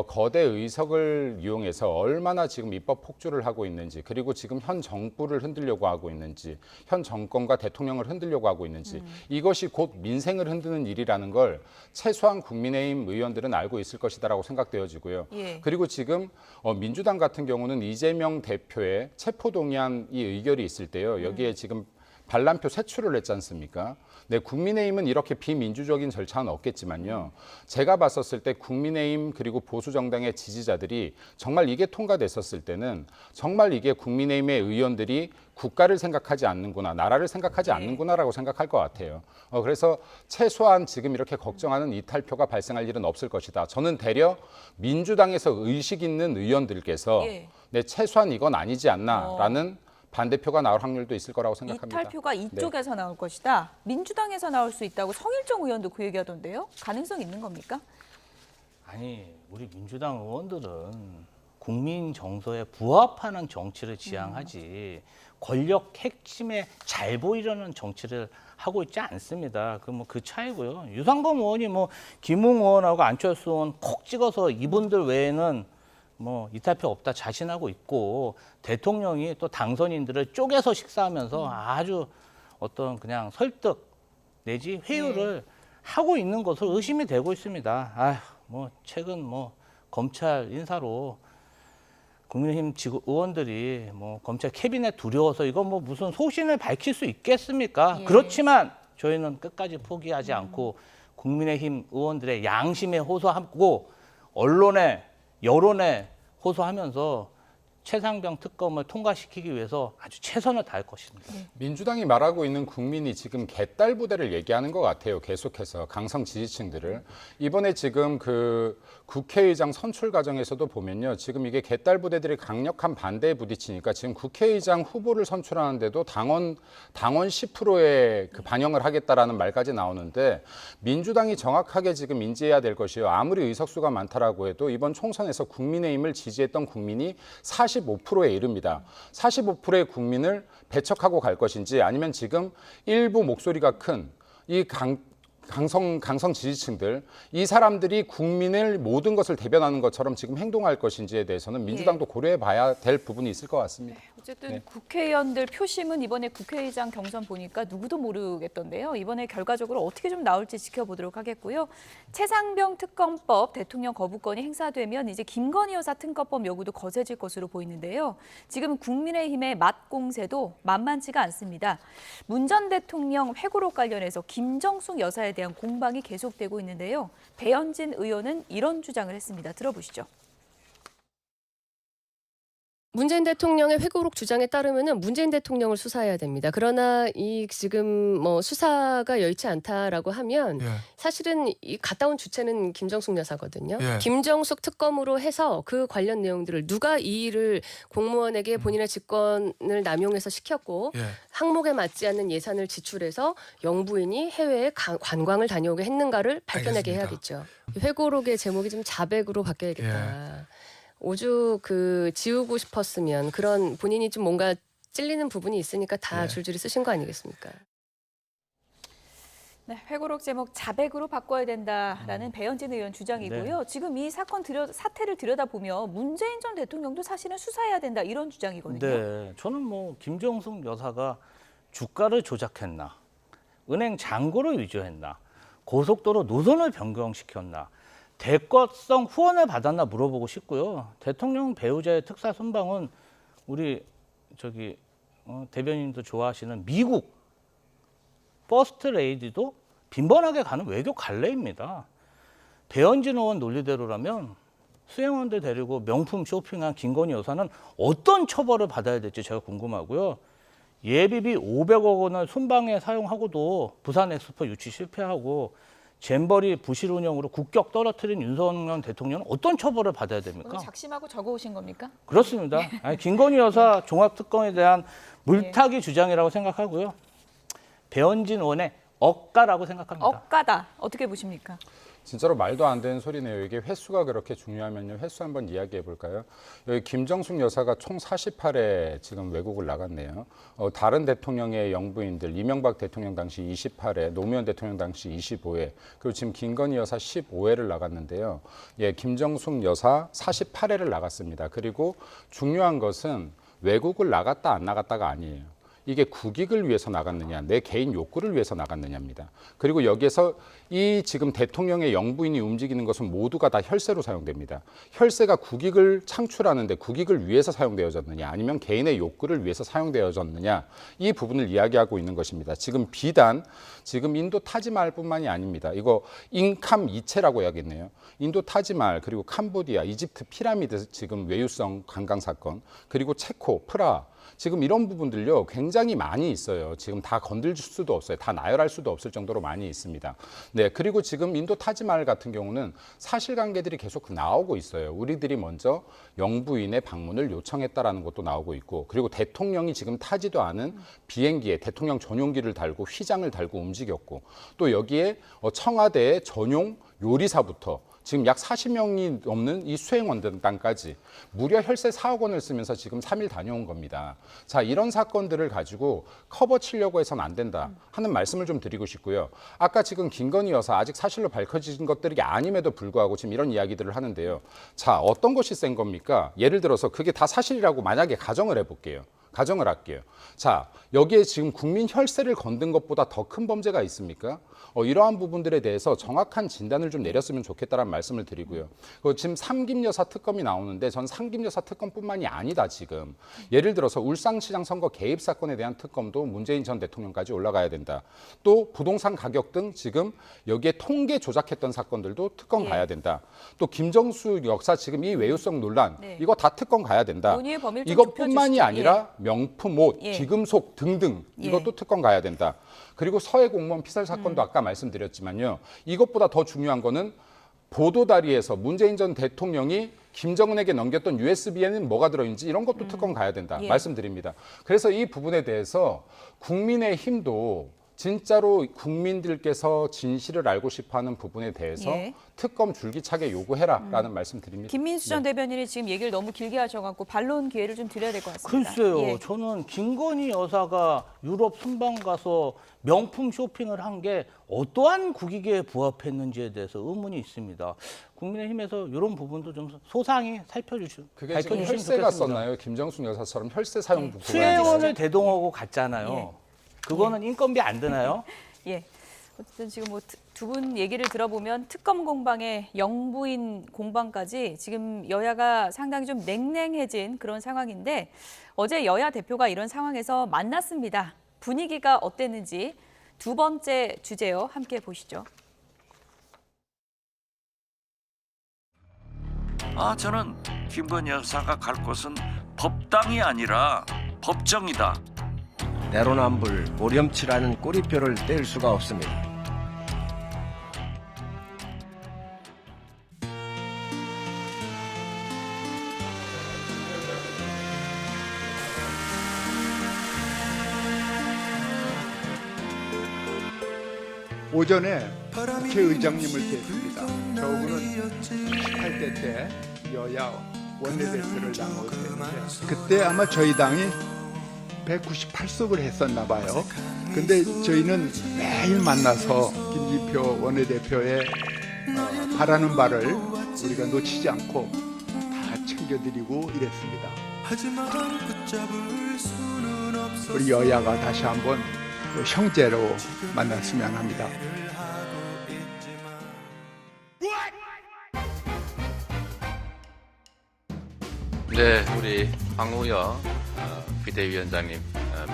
[SPEAKER 2] 거대 의석을 이용해서 얼마나 지금 입법 폭주를 하고 있는지 그리고 지금 현 정부를 흔들려고 하고 있는지 현 정권과 대통령을 흔들려고 하고 있는지 이것이 곧 민생을 흔드는 일이라는 걸 최소한 국민의힘 의원들은 알고 있을 것이다라고 생각되어지고요. 그리고 지금 민주당 같은 경우는 이재명 대표의 체포동의안 이 의결이 있을 때요. 여기에 지금 반란표 세출을 했지 않습니까? 네, 국민의힘은 이렇게 비민주적인 절차는 없겠지만요. 제가 봤었을 때 국민의힘 그리고 보수정당의 지지자들이 정말 이게 통과됐었을 때는 정말 이게 국민의힘의 의원들이 국가를 생각하지 않는구나, 나라를 생각하지 않는구나라고 생각할 것 같아요. 그래서 최소한 지금 이렇게 걱정하는 이탈표가 발생할 일은 없을 것이다. 저는 되려 민주당에서 의식 있는 의원들께서 네, 최소한 이건 아니지 않나라는 반대표가 나올 확률도 있을 거라고 생각합니다.
[SPEAKER 1] 이탈표가 이쪽에서 나올 것이다. 민주당에서 나올 수 있다고 성일종 의원도 그 얘기하던데요. 가능성 있는 겁니까?
[SPEAKER 3] 아니, 우리 민주당 의원들은 국민 정서에 부합하는 정치를 지향하지 권력 핵심에 잘 보이려는 정치를 하고 있지 않습니다. 그 차이고요. 유상범 의원이 김웅 의원하고 안철수 의원 콕 찍어서 이분들 외에는 이탈표 없다 자신하고 있고 대통령이 또 당선인들을 쪼개서 식사하면서 아주 어떤 그냥 설득 내지 회유를 하고 있는 것으로 의심이 되고 있습니다. 최근 검찰 인사로 국민의힘 지구 의원들이 뭐 검찰 캐비넷 두려워서 이거 뭐 무슨 소신을 밝힐 수 있겠습니까?
[SPEAKER 1] 예.
[SPEAKER 3] 그렇지만 저희는 끝까지 포기하지 않고 국민의힘 의원들의 양심에 호소하고 언론에 여론에 호소하면서 최상병 특검을 통과시키기 위해서 아주 최선을 다할 것입니다.
[SPEAKER 2] 민주당이 말하고 있는 국민이 지금 개딸 부대를 얘기하는 것 같아요. 계속해서 강성 지지층들을. 이번에 지금 그 국회의장 선출 과정에서도 보면요. 지금 이게 개딸 부대들이 강력한 반대에 부딪히니까 지금 국회의장 후보를 선출하는데도 당원 10%의 그 반영을 하겠다라는 말까지 나오는데 민주당이 정확하게 지금 인지해야 될 것이요. 아무리 의석수가 많다라고 해도 이번 총선에서 국민의힘을 지지했던 국민이 45%에 이릅니다. 45%의 국민을 배척하고 갈 것인지 아니면 지금 일부 목소리가 큰 이 강성 지지층들 이 사람들이 국민을 모든 것을 대변하는 것처럼 지금 행동할 것인지에 대해서는 민주당도 고려해 봐야 될 부분이 있을 것 같습니다.
[SPEAKER 1] 어쨌든
[SPEAKER 2] 네.
[SPEAKER 1] 국회의원들 표심은 이번에 국회의장 경선 보니까 누구도 모르겠던데요. 이번에 결과적으로 어떻게 좀 나올지 지켜보도록 하겠고요. 최상병 특검법 대통령 거부권이 행사되면 이제 김건희 여사 특검법 요구도 거세질 것으로 보이는데요. 지금 국민의힘의 맞공세도 만만치가 않습니다. 문 전 대통령 회고록 관련해서 김정숙 여사에 대한 공방이 계속되고 있는데요. 배현진 의원은 이런 주장을 했습니다. 들어보시죠.
[SPEAKER 6] 문재인 대통령의 회고록 주장에 따르면은 문재인 대통령을 수사해야 됩니다. 그러나 이 지금 뭐 수사가 여의치 않다라고 하면
[SPEAKER 7] 예.
[SPEAKER 6] 사실은 이 갔다 온 주체는 김정숙 여사거든요.
[SPEAKER 7] 예.
[SPEAKER 6] 김정숙 특검으로 해서 그 관련 내용들을 누가 이 일을 공무원에게 본인의 직권을 남용해서 시켰고
[SPEAKER 7] 예.
[SPEAKER 6] 항목에 맞지 않는 예산을 지출해서 영부인이 해외에 관광을 다녀오게 했는가를 밝혀내게
[SPEAKER 7] 알겠습니다.
[SPEAKER 6] 해야겠죠. 회고록의 제목이 좀 자백으로 바뀌어야겠다. 오죽 그 지우고 싶었으면 그런 본인이 좀 뭔가 찔리는 부분이 있으니까 다
[SPEAKER 7] 예.
[SPEAKER 6] 줄줄이 쓰신 거 아니겠습니까?
[SPEAKER 1] 네, 회고록 제목 자백으로 바꿔야 된다라는 배현진 의원 주장이고요.
[SPEAKER 3] 네.
[SPEAKER 1] 지금 이 사태를 들여다보면 문재인 전 대통령도 사실은 수사해야 된다 이런 주장이거든요.
[SPEAKER 3] 네, 저는 뭐 김정숙 여사가 주가를 조작했나, 은행 잔고를 위조했나, 고속도로 노선을 변경시켰나, 대거성 후원을 받았나 물어보고 싶고요. 대통령 배우자의 특사 순방은 우리 대변인도 좋아하시는 미국 퍼스트 레이디도 빈번하게 가는 외교 관례입니다. 배현진 의원 논리대로라면 수행원들 데리고 명품 쇼핑한 김건희 여사는 어떤 처벌을 받아야 될지 제가 궁금하고요. 예비비 500억 원을 순방에 사용하고도 부산 엑스포 유치 실패하고 잼버리 부실 운영으로 국격 떨어뜨린 윤석열 대통령은 어떤 처벌을 받아야 됩니까?
[SPEAKER 1] 오늘 작심하고 적어오신 겁니까?
[SPEAKER 3] 그렇습니다. 아니, 김건희 여사 종합특검에 대한 물타기 주장이라고 생각하고요. 배현진 의원의 억가라고 생각합니다.
[SPEAKER 1] 억가다. 어떻게 보십니까?
[SPEAKER 2] 진짜로 말도 안 되는 소리네요. 이게 횟수가 그렇게 중요하면요. 횟수 한번 이야기해 볼까요? 여기 김정숙 여사가 총 48회 지금 외국을 나갔네요. 다른 대통령의 영부인들, 이명박 대통령 당시 28회, 노무현 대통령 당시 25회, 그리고 지금 김건희 여사 15회를 나갔는데요. 예, 김정숙 여사 48회를 나갔습니다. 그리고 중요한 것은 외국을 나갔다 안 나갔다가 아니에요. 이게 국익을 위해서 나갔느냐, 내 개인 욕구를 위해서 나갔느냐입니다. 그리고 여기에서 이 지금 대통령의 영부인이 움직이는 것은 모두가 다 혈세로 사용됩니다. 혈세가 국익을 창출하는데 국익을 위해서 사용되어졌느냐, 아니면 개인의 욕구를 위해서 사용되어졌느냐, 이 부분을 이야기하고 있는 것입니다. 지금 비단 지금 인도 타지마할뿐만이 아닙니다. 이거 인캄 이체라고 해야겠네요. 인도 타지마할, 그리고 캄보디아, 이집트 피라미드 지금 외유성 관광 사건, 그리고 체코, 프라하, 지금 이런 부분들요 굉장히 많이 있어요. 지금 다 건들 수도 없어요. 다 나열할 수도 없을 정도로 많이 있습니다. 네, 그리고 지금 인도 타지마할 같은 경우는 사실관계들이 계속 나오고 있어요. 우리들이 먼저 영부인의 방문을 요청했다라는 것도 나오고 있고, 그리고 대통령이 지금 타지도 않은 비행기에 대통령 전용기를 달고 휘장을 달고 움직였고, 또 여기에 청와대의 전용 요리사부터 지금 약 40명이 넘는 이 수행원단까지 무려 혈세 4억 원을 쓰면서 지금 3일 다녀온 겁니다. 자, 이런 사건들을 가지고 커버 치려고 해서는 안 된다 하는 말씀을 좀 드리고 싶고요. 아까 지금 김건희 여사 아직 사실로 밝혀진 것들이 아님에도 불구하고 지금 이런 이야기들을 하는데요. 자, 어떤 것이 센 겁니까? 예를 들어서 그게 다 사실이라고 만약에 가정을 해볼게요. 가정을 할게요. 자, 여기에 지금 국민 혈세를 건든 것보다 더 큰 범죄가 있습니까? 이러한 부분들에 대해서 정확한 진단을 좀 내렸으면 좋겠다라는 말씀을 드리고요. 지금 삼김 여사 특검이 나오는데 전 삼김 여사 특검뿐만이 아니다 지금. 예를 들어서 울산시장 선거 개입 사건에 대한 특검도 문재인 전 대통령까지 올라가야 된다. 또 부동산 가격 등 지금 여기에 통계 조작했던 사건들도 특검 가야 된다. 또 김정수 역사 지금 이 외유성 논란 이거 다 특검 가야 된다.
[SPEAKER 1] 논의의 범위를 좀
[SPEAKER 2] 이것뿐만이
[SPEAKER 1] 좁혀주시죠.
[SPEAKER 2] 아니라 명품 옷,
[SPEAKER 1] 예.
[SPEAKER 2] 귀금속 등등 이것도 특검 가야 된다. 그리고 서해 공무원 피살 사건도 아까 말씀드렸지만요. 이것보다 더 중요한 거는 보도다리에서 문재인 전 대통령이 김정은에게 넘겼던 USB에는 뭐가 들어있는지 이런 것도 특검 가야 된다.
[SPEAKER 1] 예.
[SPEAKER 2] 말씀드립니다. 그래서 이 부분에 대해서 국민의힘도 진짜로 국민들께서 진실을 알고 싶어하는 부분에 대해서
[SPEAKER 1] 예.
[SPEAKER 2] 특검 줄기차게 요구해라라는 말씀드립니다.
[SPEAKER 1] 김민수 전 대변인이 지금 얘기를 너무 길게 하셔갖고 반론 기회를 좀 드려야 될 것 같습니다.
[SPEAKER 3] 글쎄요.
[SPEAKER 1] 예.
[SPEAKER 3] 저는 김건희 여사가 유럽 순방 가서 명품 쇼핑을 한 게 어떠한 국익에 부합했는지에 대해서 의문이 있습니다. 국민의힘에서 이런 부분도 좀 소상히
[SPEAKER 2] 그게 지금
[SPEAKER 3] 밝혀주시면
[SPEAKER 2] 혈세가
[SPEAKER 3] 좋겠습니다.
[SPEAKER 2] 썼나요? 김정숙 여사처럼 혈세 사용 부분이
[SPEAKER 3] 수혜원을 대동하고 갔잖아요.
[SPEAKER 1] 예.
[SPEAKER 3] 그거는 인건비 안 드나요?
[SPEAKER 1] 예. 어쨌든 지금 뭐 두 분 얘기를 들어보면 특검 공방에 영부인 공방까지 지금 여야가 상당히 좀 냉랭해진 그런 상황인데 어제 여야 대표가 이런 상황에서 만났습니다. 분위기가 어땠는지 두 번째 주제요. 함께 보시죠.
[SPEAKER 7] 저는 김건희 여사가 갈 곳은 법당이 아니라 법정이다.
[SPEAKER 8] 내로남불 오렴치라는 꼬리표를 뗄 수가 없습니다.
[SPEAKER 9] 오전에 국회의장님을 뵀습니다. 저분은 18대 때 여야 원내대표를 나누었는데 그때 아마 저희 당이 198석을 했었나 봐요. 근데 저희는 매일 만나서 김진표 원내대표의 바라는 바를 우리가 놓치지 않고 다 챙겨드리고 이랬습니다. 우리 여야가 다시 한번 형제로 만났으면 합니다.
[SPEAKER 10] 네, 우리 황우여 비대위원장님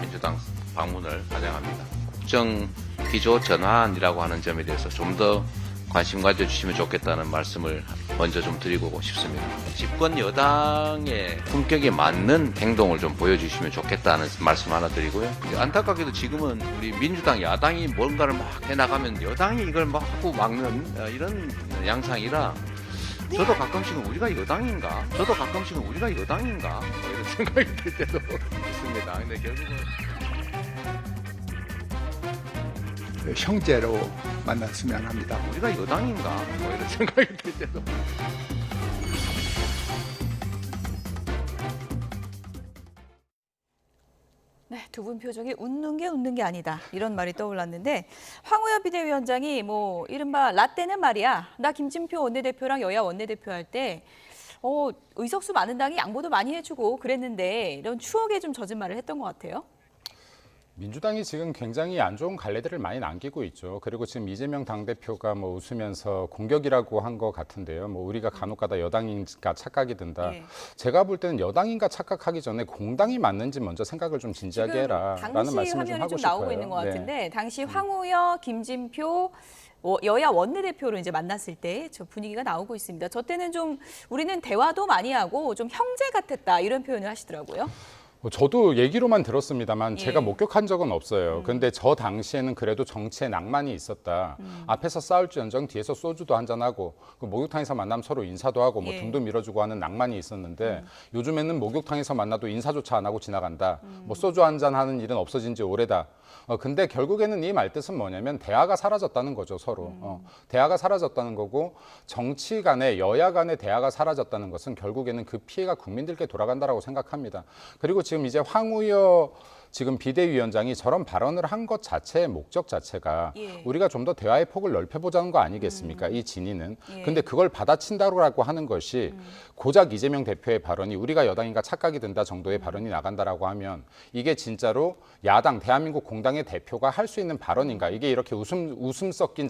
[SPEAKER 10] 민주당 방문을 환영합니다. 국정 기조 전환이라고 하는 점에 대해서 좀 더 관심 가져주시면 좋겠다는 말씀을 먼저 좀 드리고 싶습니다. 집권 여당의 품격에 맞는 행동을 좀 보여주시면 좋겠다는 말씀 하나 드리고요. 안타깝게도 지금은 우리 민주당 야당이 뭔가를 막 해나가면 여당이 이걸 막 하고 막는 이런 양상이라 저도 가끔씩은 우리가 여당인가? 저도 가끔씩은 우리가 여당인가? 이런 생각이 들 때도 있습니다. 근데 결국은
[SPEAKER 9] 형제로 만났으면 합니다.
[SPEAKER 10] 우리가 여당인가? 이런 생각이 들 때도.
[SPEAKER 1] 네, 두 분 표정이 웃는 게 아니다. 이런 말이 떠올랐는데 황우여 비대위원장이 뭐 이른바 라떼는 말이야. 나 김진표 원내대표랑 여야 원내대표 할 때 의석수 많은 당이 양보도 많이 해주고 그랬는데 이런 추억에 좀 젖은 말을 했던 것 같아요.
[SPEAKER 2] 민주당이 지금 굉장히 안 좋은 갈래들을 많이 남기고 있죠. 그리고 지금 이재명 당대표가 뭐 웃으면서 공격이라고 한 것 같은데요. 뭐 우리가 간혹가다 여당인가 착각이 든다.
[SPEAKER 1] 네.
[SPEAKER 2] 제가 볼 때는 여당인가 착각하기 전에 공당이 맞는지 먼저 생각을 좀 진지하게 해라라는
[SPEAKER 1] 당시
[SPEAKER 2] 말씀을 좀
[SPEAKER 1] 화면이
[SPEAKER 2] 하고
[SPEAKER 1] 좀
[SPEAKER 2] 싶어요.
[SPEAKER 1] 나오고 있는 것
[SPEAKER 2] 네.
[SPEAKER 1] 같은데 당시 황우여, 김진표 여야 원내대표로 이제 만났을 때 저 분위기가 나오고 있습니다. 저 때는 좀 우리는 대화도 많이 하고 좀 형제 같았다 이런 표현을 하시더라고요.
[SPEAKER 2] 저도 얘기로만 들었습니다만
[SPEAKER 1] 예.
[SPEAKER 2] 제가 목격한 적은 없어요. 근데 저 당시에는 그래도 정치에 낭만이 있었다. 앞에서 싸울지언정 뒤에서 소주도 한잔하고 그 목욕탕에서 만나면 서로 인사도 하고 뭐
[SPEAKER 1] 예.
[SPEAKER 2] 등도 밀어주고 하는 낭만이 있었는데 요즘에는 목욕탕에서 만나도 인사조차 안 하고 지나간다. 뭐 소주 한잔 하는 일은 없어진 지 오래다. 근데 결국에는 이 말뜻은 뭐냐면 대화가 사라졌다는 거죠, 서로. 대화가 사라졌다는 거고 정치 간의 여야 간의 대화가 사라졌다는 것은 결국에는 그 피해가 국민들께 돌아간다라고 생각합니다. 그리고 지금 이제 황우여 지금 비대위원장이 저런 발언을 한 것 자체의 목적 자체가
[SPEAKER 1] 예.
[SPEAKER 2] 우리가 좀 더 대화의 폭을 넓혀보자는 거 아니겠습니까? 이 진위는.
[SPEAKER 1] 예.
[SPEAKER 2] 근데 그걸 받아친다고 하는 것이 고작 이재명 대표의 발언이 우리가 여당인가 착각이 든다 정도의 발언이 나간다라고 하면 이게 진짜로 야당 대한민국 공당의 대표가 할 수 있는 발언인가? 이게 이렇게 웃음 섞인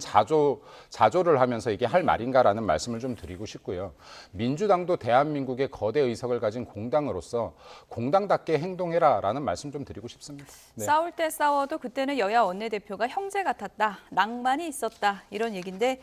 [SPEAKER 2] 자조를 하면서 이게 할 말인가라는 말씀을 좀 드리고 싶고요. 민주당도 대한민국의 거대 의석을 가진 공당으로서 공당답게 행동해라라는 말씀 좀 드리고 싶습니다. 네.
[SPEAKER 1] 싸울 때 싸워도 그때는 여야 원내대표가 형제 같았다. 낭만이 있었다. 이런 얘기인데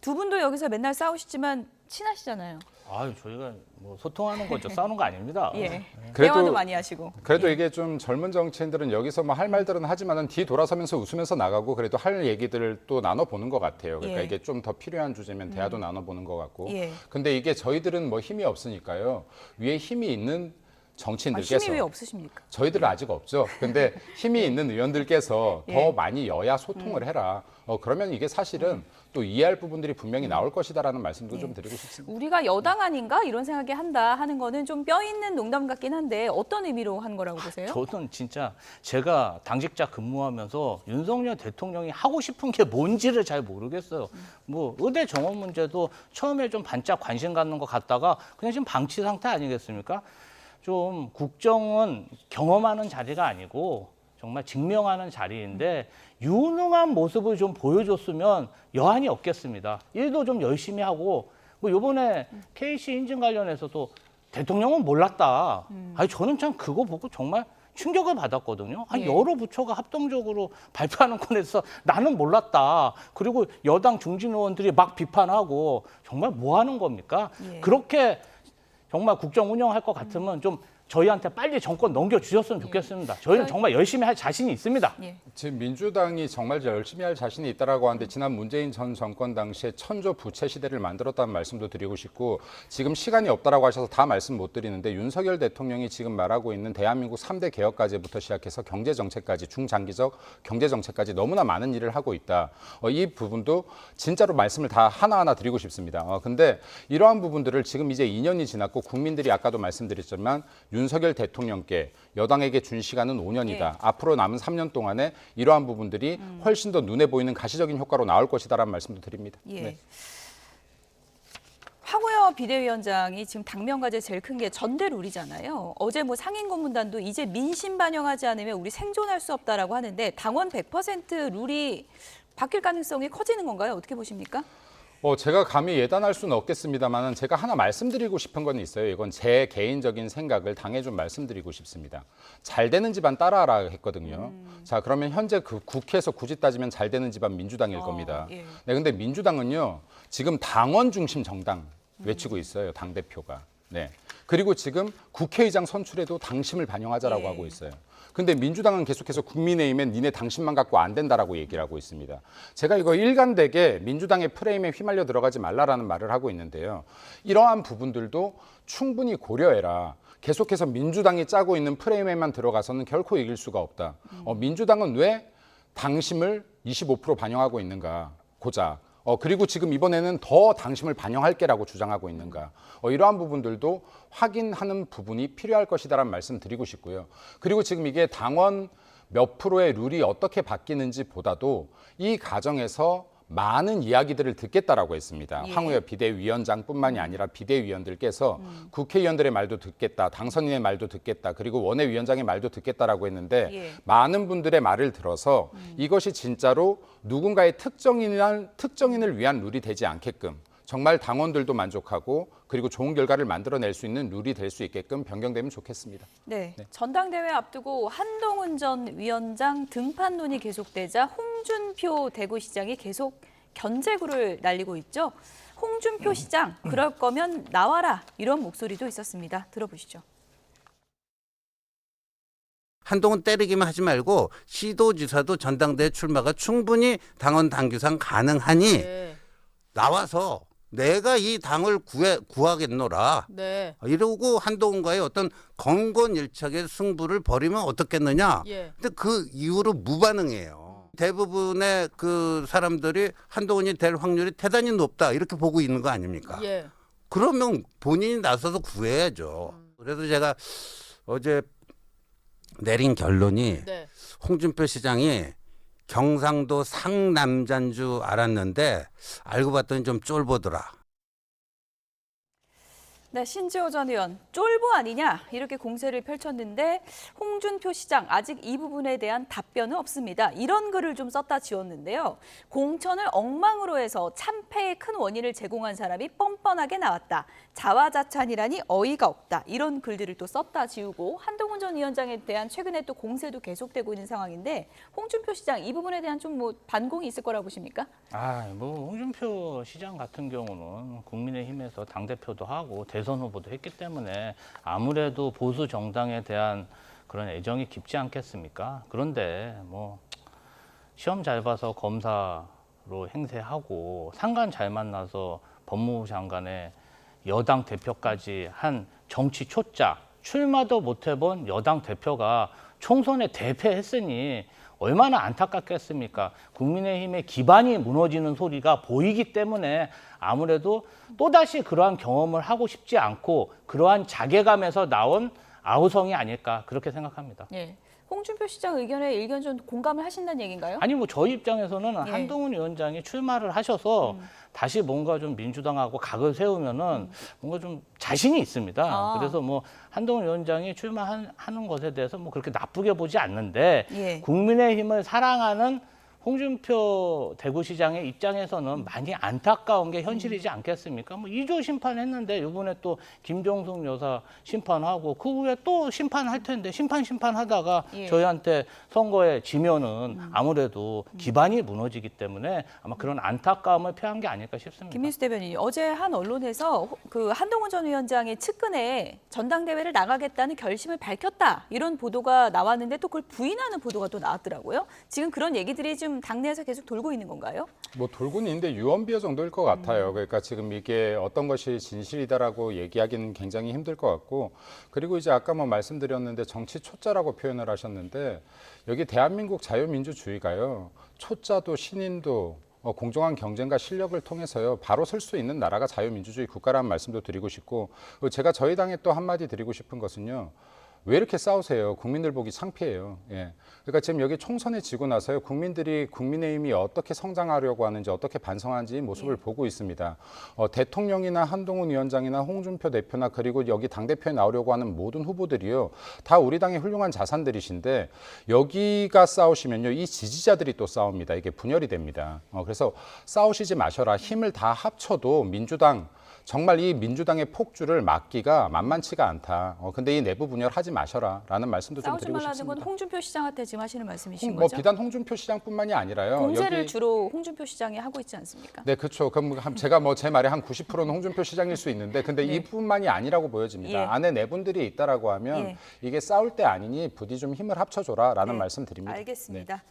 [SPEAKER 1] 두 분도 여기서 맨날 싸우시지만 친하시잖아요.
[SPEAKER 3] 아유, 저희가 뭐 소통하는 거죠. 싸우는 거 아닙니다.
[SPEAKER 1] 예.
[SPEAKER 2] 그래도-
[SPEAKER 1] 대화도 많이 하시고.
[SPEAKER 2] 그래도
[SPEAKER 1] 예.
[SPEAKER 2] 이게 좀 젊은 정치인들은 여기서 뭐 할 말들은 하지만은 뒤 돌아서면서 웃으면서 나가고 그래도 할 얘기들을 또 나눠보는 것 같아요. 그러니까
[SPEAKER 1] 예.
[SPEAKER 2] 이게 좀 더 필요한 주제면 대화도 나눠보는 것 같고.
[SPEAKER 1] 예.
[SPEAKER 2] 근데 이게 저희들은 뭐 힘이 없으니까요. 위에 힘이 있는 정치인들께서
[SPEAKER 1] 힘이 왜 없으십니까?
[SPEAKER 2] 저희들은 아직 없죠. 근데 힘이 있는 의원들께서
[SPEAKER 1] 예.
[SPEAKER 2] 더 많이 여야 소통을 해라. 그러면 이게 사실은 또 이해할 부분들이 분명히 나올 것이다라는 말씀도 좀 드리고 싶습니다.
[SPEAKER 1] 우리가 여당 아닌가 이런 생각이 한다 하는 거는 좀 뼈 있는 농담 같긴 한데 어떤 의미로 한 거라고 보세요?
[SPEAKER 3] 저는 진짜 제가 당직자 근무하면서 윤석열 대통령이 하고 싶은 게 뭔지를 잘 모르겠어요. 뭐 의대 정원 문제도 처음에 좀 반짝 관심 갖는 것 같다가 그냥 지금 방치 상태 아니겠습니까? 좀 국정은 경험하는 자리가 아니고 정말 증명하는 자리인데 유능한 모습을 좀 보여줬으면 여한이 없겠습니다. 일도 좀 열심히 하고 뭐 이번에 KC 인증 관련해서도 대통령은 몰랐다. 아니 저는 참 그거 보고 정말 충격을 받았거든요. 아니,
[SPEAKER 1] 예.
[SPEAKER 3] 여러 부처가 합동적으로 발표하는 건에서 나는 몰랐다. 그리고 여당 중진 의원들이 막 비판하고 정말 뭐 하는 겁니까?
[SPEAKER 1] 예.
[SPEAKER 3] 그렇게 정말 국정 운영할 것 같으면 좀 저희한테 빨리 정권 넘겨주셨으면 좋겠습니다. 저희는 정말 열심히 할 자신이 있습니다.
[SPEAKER 1] 예.
[SPEAKER 2] 지금 민주당이 정말 열심히 할 자신이 있다라고 하는데 지난 문재인 전 정권 당시에 천조 부채 시대를 만들었다는 말씀도 드리고 싶고 지금 시간이 없다라고 하셔서 다 말씀 못 드리는데 윤석열 대통령이 지금 말하고 있는 대한민국 3대 개혁 과제부터 시작해서 경제 정책까지 중장기적 경제 정책까지 너무나 많은 일을 하고 있다. 이 부분도 진짜로 말씀을 다 하나하나 드리고 싶습니다. 근데 이러한 부분들을 지금 이제 2년이 지났고 국민들이 아까도 말씀드렸지만 윤석열 대통령께 여당에게 준 시간은 5년이다.
[SPEAKER 1] 예.
[SPEAKER 2] 앞으로 남은 3년 동안에 이러한 부분들이 훨씬 더 눈에 보이는 가시적인 효과로 나올 것이다라는 말씀도 드립니다.
[SPEAKER 1] 예.
[SPEAKER 2] 네.
[SPEAKER 1] 황우여 비대위원장이 지금 당면 과제 제일 큰 게 전대 룰이잖아요. 어제 뭐 상임 고문단도 이제 민심 반영하지 않으면 우리 생존할 수 없다라고 하는데 당원 100% 룰이 바뀔 가능성이 커지는 건가요? 어떻게 보십니까?
[SPEAKER 2] 제가 감히 예단할 수는 없겠습니다만 제가 하나 말씀드리고 싶은 건 있어요. 이건 제 개인적인 생각을 당에 좀 말씀드리고 싶습니다. 잘 되는 집안 따라하라 했거든요. 자, 그러면 현재 그 국회에서 굳이 따지면 잘 되는 집안 민주당일 겁니다.
[SPEAKER 1] 예.
[SPEAKER 2] 네, 근데 민주당은요. 지금 당원 중심 정당 외치고 있어요. 당대표가. 네. 그리고 지금 국회의장 선출에도 당심을 반영하자라고
[SPEAKER 1] 예.
[SPEAKER 2] 하고 있어요. 근데 민주당은 계속해서 국민의힘엔 니네 당신만 갖고 안 된다라고 얘기를 하고 있습니다. 제가 이거 일관되게 민주당의 프레임에 휘말려 들어가지 말라라는 말을 하고 있는데요. 이러한 부분들도 충분히 고려해라. 계속해서 민주당이 짜고 있는 프레임에만 들어가서는 결코 이길 수가 없다. 민주당은 왜 당심을 25% 반영하고 있는가, 고작. 그리고 지금 이번에는 더 당심을 반영할게라고 주장하고 있는가. 이러한 부분들도 확인하는 부분이 필요할 것이다라는 말씀 드리고 싶고요. 그리고 지금 이게 당원 몇 프로의 룰이 어떻게 바뀌는지 보다도 이 과정에서 많은 이야기들을 듣겠다라고 했습니다.
[SPEAKER 1] 예.
[SPEAKER 2] 황우여 비대위원장뿐만이 아니라 비대위원들께서 국회의원들의 말도 듣겠다, 당선인의 말도 듣겠다, 그리고 원내위원장의 말도 듣겠다라고 했는데
[SPEAKER 1] 예.
[SPEAKER 2] 많은 분들의 말을 들어서 이것이 진짜로 누군가의 특정인을 위한 룰이 되지 않게끔 정말 당원들도 만족하고 그리고 좋은 결과를 만들어낼 수 있는 룰이 될 수 있게끔 변경되면 좋겠습니다.
[SPEAKER 1] 네. 전당대회 앞두고 한동훈 전 위원장 등판론이 계속되자 홍준표 대구시장이 계속 견제구를 날리고 있죠. 홍준표 시장, 그럴 거면 나와라 이런 목소리도 있었습니다. 들어보시죠.
[SPEAKER 11] 한동훈 때리기만 하지 말고 시도지사도 전당대회 출마가 충분히 당원 당규상 가능하니
[SPEAKER 6] 네.
[SPEAKER 11] 나와서 내가 이 당을 구하겠노라.
[SPEAKER 6] 네.
[SPEAKER 11] 이러고 한동훈과의 어떤 건건일척의 승부를 벌이면 어떻겠느냐.
[SPEAKER 6] 예.
[SPEAKER 11] 근데 그 이후로 무반응이에요. 대부분의 그 사람들이 한동훈이 될 확률이 대단히 높다 이렇게 보고 있는 거 아닙니까?
[SPEAKER 6] 예.
[SPEAKER 11] 그러면 본인이 나서서 구해야죠. 그래서 제가 어제 내린 결론이
[SPEAKER 6] 네.
[SPEAKER 11] 홍준표 시장이 경상도 상남자인 줄 알았는데 알고 봤더니 좀 쫄보더라.
[SPEAKER 1] 네, 신지호 전 의원, 쫄보 아니냐 이렇게 공세를 펼쳤는데 홍준표 시장 아직 이 부분에 대한 답변은 없습니다. 이런 글을 좀 썼다 지웠는데요. 공천을 엉망으로 해서 참패의 큰 원인을 제공한 사람이 뻔뻔하게 나왔다. 자화자찬이라니 어이가 없다. 이런 글들을 또 썼다 지우고 한동훈 전 위원장에 대한 최근에 또 공세도 계속되고 있는 상황인데 홍준표 시장 이 부분에 대한 좀 뭐 반공이 있을 거라고 보십니까?
[SPEAKER 3] 뭐 홍준표 시장 같은 경우는 국민의힘에서 당대표도 하고 대선 후보도 했기 때문에 아무래도 보수 정당에 대한 그런 애정이 깊지 않겠습니까? 그런데 뭐 시험 잘 봐서 검사로 행세하고 상관 잘 만나서 법무부 장관의 여당 대표까지 한 정치 초짜, 출마도 못 해본 여당 대표가 총선에 대패했으니 얼마나 안타깝겠습니까? 국민의힘의 기반이 무너지는 소리가 보이기 때문에 아무래도 또다시 그러한 경험을 하고 싶지 않고 그러한 자괴감에서 나온 아우성이 아닐까 그렇게 생각합니다.
[SPEAKER 1] 예. 홍준표 시장 의견에 일견 좀 공감을 하신다는 얘기인가요?
[SPEAKER 3] 아니 뭐 저희 입장에서는
[SPEAKER 1] 예.
[SPEAKER 3] 한동훈 위원장이 출마를 하셔서 다시 뭔가 좀 민주당하고 각을 세우면은 뭔가 좀 자신이 있습니다.
[SPEAKER 1] 아.
[SPEAKER 3] 그래서 뭐 한동훈 위원장이 출마하는 것에 대해서 뭐 그렇게 나쁘게 보지 않는데
[SPEAKER 1] 예.
[SPEAKER 3] 국민의힘을 사랑하는 홍준표 대구시장의 입장에서는 많이 안타까운 게 현실이지 않겠습니까? 뭐 2조 심판했는데 이번에 또 김종숙 여사 심판하고 그 후에 또 심판할 텐데 심판하다가
[SPEAKER 1] 예.
[SPEAKER 3] 저희한테 선거에 지면은 아무래도 기반이 무너지기 때문에 아마 그런 안타까움을 표한 게 아닐까 싶습니다.
[SPEAKER 1] 김민수 대변인, 어제 한 언론에서 그 한동훈 전 위원장이 측근에 전당대회를 나가겠다는 결심을 밝혔다 이런 보도가 나왔는데 또 그걸 부인하는 보도가 또 나왔더라고요. 지금 그런 얘기들이 좀 당내에서 계속 돌고 있는 건가요?
[SPEAKER 2] 뭐 돌고는 있는데 유언비어 정도일 것 같아요. 그러니까 지금 이게 어떤 것이 진실이다라고 얘기하기는 굉장히 힘들 것 같고, 그리고 이제 아까 뭐 말씀드렸는데 정치 초짜라고 표현을 하셨는데 여기 대한민국 자유민주주의가요. 초짜도 신인도 공정한 경쟁과 실력을 통해서요 바로 설 수 있는 나라가 자유민주주의 국가라는 말씀도 드리고 싶고, 제가 저희 당에 또 한마디 드리고 싶은 것은요. 왜 이렇게 싸우세요? 국민들 보기 창피해요. 예. 그러니까 지금 여기 총선에 지고 나서요. 국민들이 국민의힘이 어떻게 성장하려고 하는지 어떻게 반성하는지 모습을 보고 있습니다. 대통령이나 한동훈 위원장이나 홍준표 대표나 그리고 여기 당대표에 나오려고 하는 모든 후보들이요. 다 우리 당의 훌륭한 자산들이신데 여기가 싸우시면요. 이 지지자들이 또 싸웁니다. 이게 분열이 됩니다. 그래서 싸우시지 마셔라. 힘을 다 합쳐도 민주당 정말 이 민주당의 폭주를 막기가 만만치가 않다. 근데 이 내부 분열하지 마셔라라는 말씀도 좀 드리고 싶습니다.
[SPEAKER 1] 싸우지 말라는 건 홍준표 시장한테 지금 하시는 말씀이신
[SPEAKER 2] 뭐
[SPEAKER 1] 거죠?
[SPEAKER 2] 비단 홍준표 시장뿐만이 아니라요.
[SPEAKER 1] 공세를
[SPEAKER 2] 여기...
[SPEAKER 1] 주로 홍준표 시장이 하고 있지 않습니까?
[SPEAKER 2] 네, 그렇죠. 그럼 제가 뭐 제 말에 한 90%는 홍준표 시장일 수 있는데, 근데
[SPEAKER 1] 네.
[SPEAKER 2] 이뿐만이 아니라고 보여집니다.
[SPEAKER 1] 예.
[SPEAKER 2] 안에 내분들이 있다라고 하면
[SPEAKER 1] 예.
[SPEAKER 2] 이게 싸울 때 아니니 부디 좀 힘을 합쳐줘라라는
[SPEAKER 1] 네.
[SPEAKER 2] 말씀 드립니다.
[SPEAKER 1] 알겠습니다.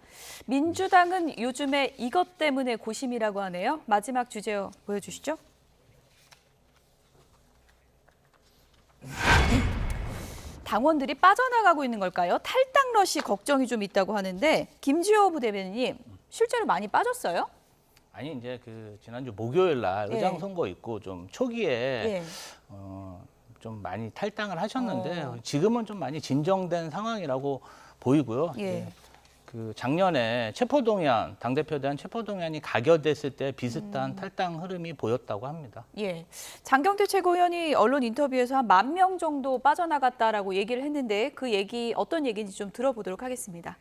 [SPEAKER 1] 민주당은 요즘에 이것 때문에 고심이라고 하네요. 마지막 주제 보여주시죠. 당원들이 빠져나가고 있는 걸까요? 탈당 러시 걱정이 좀 있다고 하는데 김지호 부대변인님 실제로 많이 빠졌어요?
[SPEAKER 3] 아니 이제 그 지난주 목요일 날
[SPEAKER 1] 예.
[SPEAKER 3] 의장 선거 있고 좀 초기에
[SPEAKER 1] 예.
[SPEAKER 3] 좀 많이 탈당을 하셨는데 지금은 좀 많이 진정된 상황이라고 보이고요.
[SPEAKER 1] 예.
[SPEAKER 3] 예. 그 작년에 체포동의안 당대표에 대한 체포동의안이 가결됐을 때 비슷한 탈당 흐름이 보였다고 합니다.
[SPEAKER 1] 예, 장경태 최고위원이 언론 인터뷰에서 한 10,000명 정도 빠져나갔다라고 얘기를 했는데 그 얘기 어떤 얘기인지 좀 들어보도록 하겠습니다.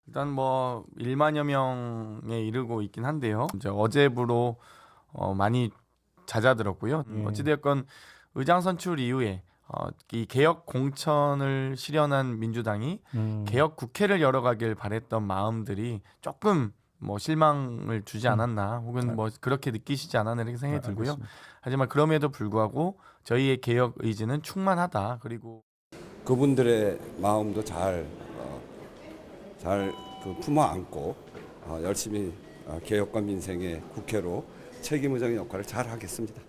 [SPEAKER 12] 일단 뭐 1만여 명에 이르고 있긴 한데요. 이제 어제부로 많이 잦아들었고요. 어찌되었건 의장 선출 이후에 이 개혁 공천을 실현한 민주당이 개혁 국회를 열어가길 바랬던 마음들이 조금 뭐 실망을 주지 않았나, 혹은 뭐 그렇게 느끼시지 않았나 이렇게 생각이 들고요. 하지만 그럼에도 불구하고 저희의 개혁 의지는 충만하다. 그리고
[SPEAKER 13] 그분들의 마음도 잘 품어 안고 열심히 개혁과 민생의 국회로 책임의장의 역할을 잘 하겠습니다.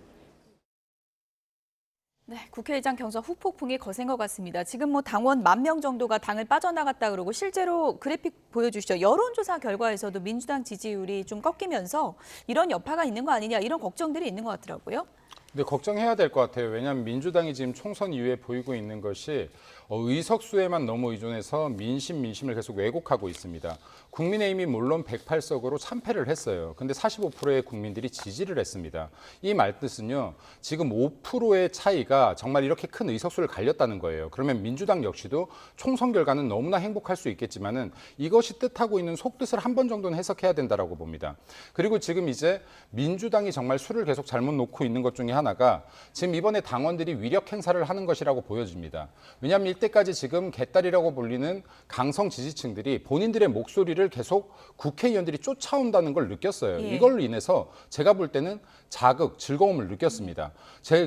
[SPEAKER 1] 네, 국회의장 경선 후폭풍이 거센 것 같습니다. 지금 뭐 당원 10,000명 정도가 당을 빠져나갔다 그러고 실제로 그래픽 보여주시죠. 여론조사 결과에서도 민주당 지지율이 좀 꺾이면서 이런 여파가 있는 거 아니냐 이런 걱정들이 있는 것 같더라고요.
[SPEAKER 2] 근데 걱정해야 될 것 같아요. 왜냐하면 민주당이 지금 총선 이후에 보이고 있는 것이 의석수에만 너무 의존해서 민심을 계속 왜곡하고 있습니다. 국민의힘이 물론 108석으로 참패를 했어요. 근데 45%의 국민들이 지지를 했습니다. 이 말뜻은요. 지금 5%의 차이가 정말 이렇게 큰 의석수를 갈렸다는 거예요. 그러면 민주당 역시도 총선 결과는 너무나 행복할 수 있겠지만은 이것이 뜻하고 있는 속뜻을 한 번 정도는 해석해야 된다라고 봅니다. 그리고 지금 이제 민주당이 정말 수를 계속 잘못 놓고 있는 것 중에 하나가 지금 이번에 당원들이 위력 행사를 하는 것이라고 보여집니다. 왜냐하면 이때까지 지금 개딸이라고 불리는 강성 지지층들이 본인들의 목소리를 계속 국회의원들이 쫓아온다는 걸 느꼈어요.
[SPEAKER 1] 예.
[SPEAKER 2] 이걸로 인해서 제가 볼 때는 자극, 즐거움을 느꼈습니다.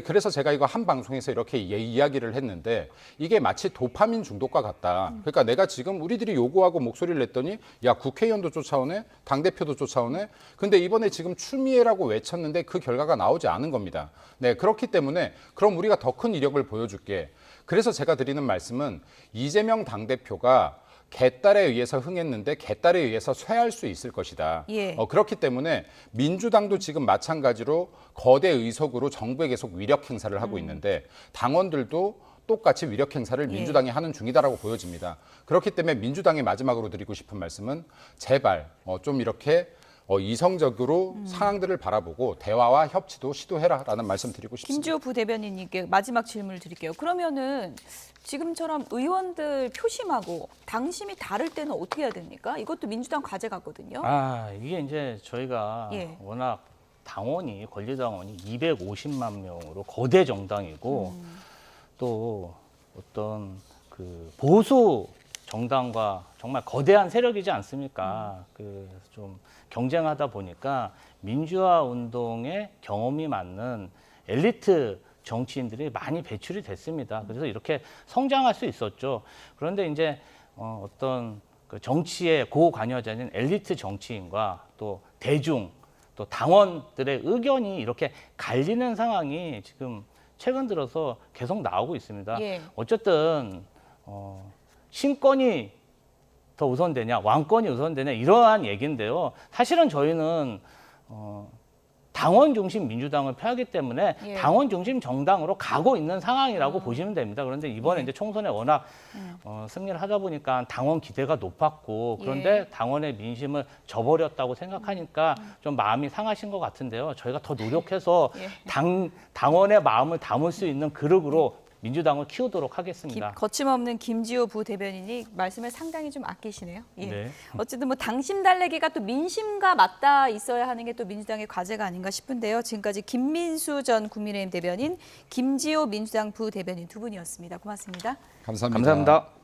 [SPEAKER 2] 그래서 제가 이거 한 방송에서 이렇게 이야기를 했는데 이게 마치 도파민 중독과 같다. 그러니까 내가 지금 우리들이 요구하고 목소리를 냈더니 야 국회의원도 쫓아오네, 당대표도 쫓아오네. 근데 이번에 지금 추미애라고 외쳤는데 그 결과가 나오지 않은 겁니다. 네, 그렇기 때문에 그럼 우리가 더 큰 이력을 보여줄게. 그래서 제가 드리는 말씀은 이재명 당대표가 개딸에 의해서 흥했는데 개딸에 의해서 쇠할 수 있을 것이다.
[SPEAKER 1] 예.
[SPEAKER 2] 그렇기 때문에 민주당도 지금 마찬가지로 거대 의석으로 정부에 계속 위력 행사를 하고 있는데 당원들도 똑같이 위력 행사를 민주당이 하는 중이다라고 보여집니다. 그렇기 때문에 민주당이 마지막으로 드리고 싶은 말씀은 제발 좀 이렇게 이성적으로 상황들을 바라보고 대화와 협치도 시도해라라는 말씀 드리고 싶습니다.
[SPEAKER 1] 김지호 부대변인님께 마지막 질문을 드릴게요. 그러면은 지금처럼 의원들 표심하고 당심이 다를 때는 어떻게 해야 됩니까? 이것도 민주당 과제 같거든요.
[SPEAKER 3] 이게 이제 저희가
[SPEAKER 1] 예.
[SPEAKER 3] 워낙 당원이 권리당원이 250만 명으로 거대 정당이고 또 어떤 그 보수 정당과 정말 거대한 세력이지 않습니까? 그 좀 경쟁하다 보니까 민주화 운동의 경험이 많은 엘리트 정치인들이 많이 배출이 됐습니다. 그래서 이렇게 성장할 수 있었죠. 그런데 이제 어떤 그 정치의 고관여자인 엘리트 정치인과 또 대중, 또 당원들의 의견이 이렇게 갈리는 상황이 지금 최근 들어서 계속 나오고 있습니다.
[SPEAKER 1] 예.
[SPEAKER 3] 어쨌든 신권이 더 우선되냐, 왕권이 우선되냐 이러한 얘기인데요. 사실은 저희는 당원 중심 민주당을 펴기 때문에
[SPEAKER 1] 예.
[SPEAKER 3] 당원 중심 정당으로 가고 있는 상황이라고 보시면 됩니다. 그런데 이번에 이제 총선에 워낙 승리를 하다 보니까 당원 기대가 높았고 그런데 당원의 민심을 저버렸다고 생각하니까 좀 마음이 상하신 것 같은데요. 저희가 더 노력해서 당원의 마음을 담을 수 있는 그릇으로 민주당을 키우도록 하겠습니다.
[SPEAKER 1] 거침없는 김지호 부대변인이 말씀을 상당히 좀 아끼시네요. 예.
[SPEAKER 3] 네.
[SPEAKER 1] 어쨌든 뭐 당심 달래기가 또 민심과 맞닿아 있어야 하는 게 또 민주당의 과제가 아닌가 싶은데요. 지금까지 김민수 전 국민의힘 대변인, 김지호 민주당 부대변인 두 분이었습니다. 고맙습니다.
[SPEAKER 2] 감사합니다.
[SPEAKER 3] 감사합니다.